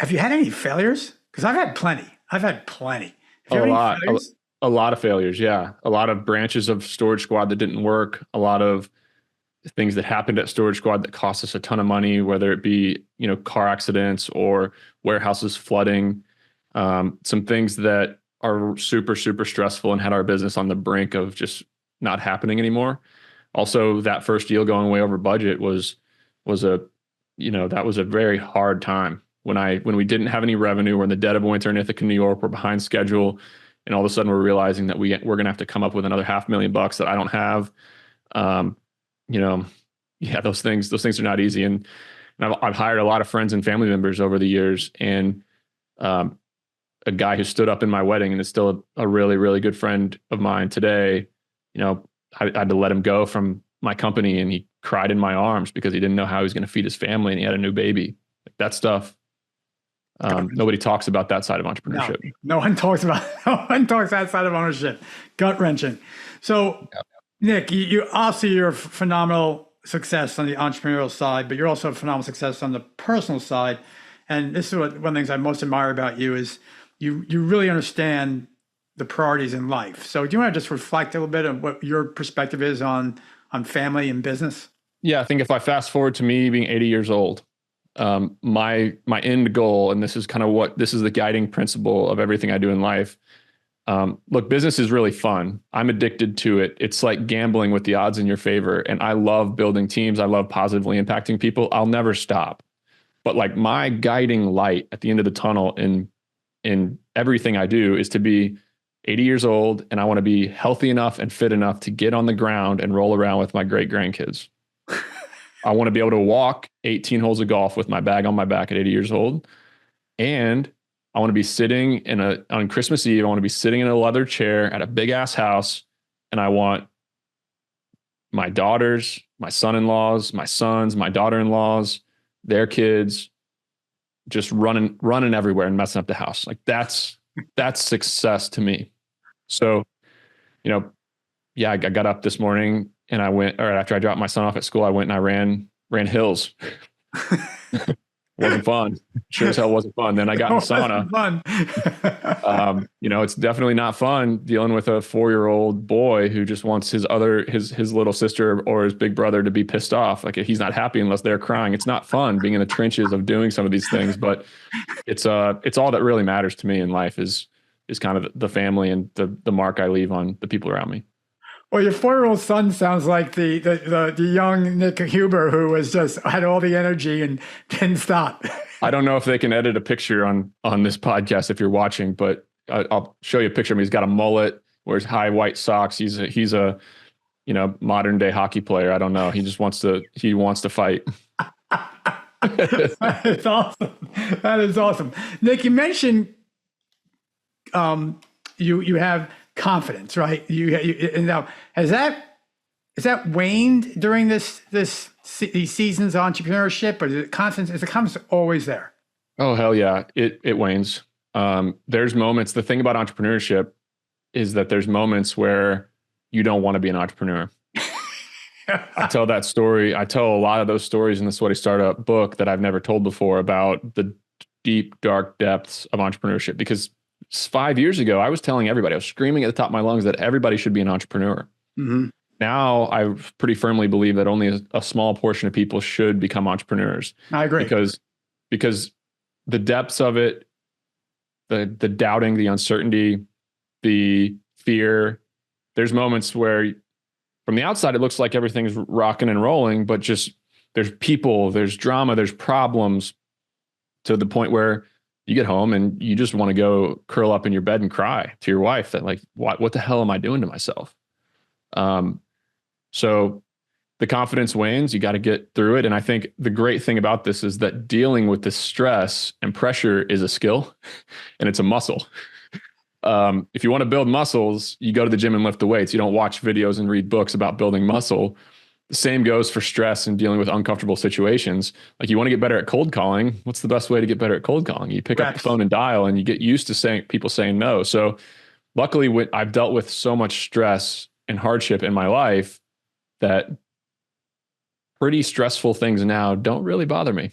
have you had any failures? Because I've had plenty. I've had plenty. Have you Oh, had a any lot, failures? a lot of failures. Yeah. A lot of branches of Storage Squad that didn't work. A lot of things that happened at Storage Squad that cost us a ton of money, whether it be, car accidents or warehouses flooding. Some things that are super, super stressful and had our business on the brink of just not happening anymore. Also, that first deal going way over budget was a, that was a very hard time when we didn't have any revenue. We're in the dead of winter in Ithaca, New York. We're behind schedule, and all of a sudden we're realizing that we're going to have to come up with another $500,000 that I don't have. Um, you know, yeah, those things are not easy. And I've hired a lot of friends and family members over the years, and um, a guy who stood up in my wedding and is still a really, really good friend of mine today. I had to let him go from my company, and he cried in my arms because he didn't know how he was going to feed his family, and he had a new baby. Like, that stuff. Nobody talks about that side of No, entrepreneurship. no one talks about. No one talks outside of ownership. Gut wrenching. So, Nick, you obviously you're a phenomenal success on the entrepreneurial side, but you're also a phenomenal success on the personal side. And this is one of the things I most admire about you is you really understand the priorities in life. So, do you want to just reflect a little bit on what your perspective is on family and business? Yeah, I think if I fast forward to me being 80 years old, my end goal, and this is the guiding principle of everything I do in life. Look, business is really fun. I'm addicted to it. It's like gambling with the odds in your favor. And I love building teams. I love positively impacting people. I'll never stop. But like, my guiding light at the end of the tunnel in everything I do is to be 80 years old, and I want to be healthy enough and fit enough to get on the ground and roll around with my great-grandkids. I want to be able to walk 18 holes of golf with my bag on my back at 80 years old. And I want to be sitting on Christmas Eve, I want to be sitting in a leather chair at a big ass house. And I want my daughters, my son-in-laws, my sons, my daughter-in-laws, their kids just running everywhere and messing up the house. Like, that's success to me. So, yeah, I got up this morning and after I dropped my son off at school, I went and I ran hills. Wasn't fun. Sure as hell wasn't fun. Then I got in the sauna. Fun. It's definitely not fun dealing with a 4-year-old boy who just wants his little sister or his big brother to be pissed off. Like, he's not happy unless they're crying. It's not fun being in the trenches of doing some of these things, but it's all that really matters to me in life is kind of the family and the mark I leave on the people around me. Well, your 4-year-old son sounds like the young Nick Huber who was just had all the energy and didn't stop. I don't know if they can edit a picture on this podcast if you're watching, but I'll show you a picture of him. He's got a mullet, wears high white socks. He's a modern day hockey player. I don't know. He just wants to fight. That is awesome. That is awesome. Nick, you mentioned you have confidence, right? And now has that waned during these seasons of entrepreneurship, or is the confidence always there? Oh, hell yeah. It wanes. There's moments. The thing about entrepreneurship is that there's moments where you don't want to be an entrepreneur. I tell that story. I tell a lot of those stories in the Sweaty Startup book that I've never told before about the deep, dark depths of entrepreneurship. Because 5 years ago, I was telling everybody, I was screaming at the top of my lungs that everybody should be an entrepreneur. Mm-hmm. Now, I pretty firmly believe that only a small portion of people should become entrepreneurs. I agree. Because the depths of it, the doubting, the uncertainty, the fear, there's moments where from the outside, it looks like everything's rocking and rolling, but just there's people, there's drama, there's problems, to the point where you get home and you just want to go curl up in your bed and cry to your wife that, like, what the hell am I doing to myself? So the confidence wanes, you got to get through it. And I think the great thing about this is that dealing with this stress and pressure is a skill and it's a muscle. If you want to build muscles, you go to the gym and lift the weights. You don't watch videos and read books about building muscle. The same goes for stress and dealing with uncomfortable situations. Like, you want to get better at cold calling. What's the best way to get better at cold calling? You pick up the phone and dial, and you get used to people saying no. So luckily, I've dealt with so much stress and hardship in my life that pretty stressful things now don't really bother me.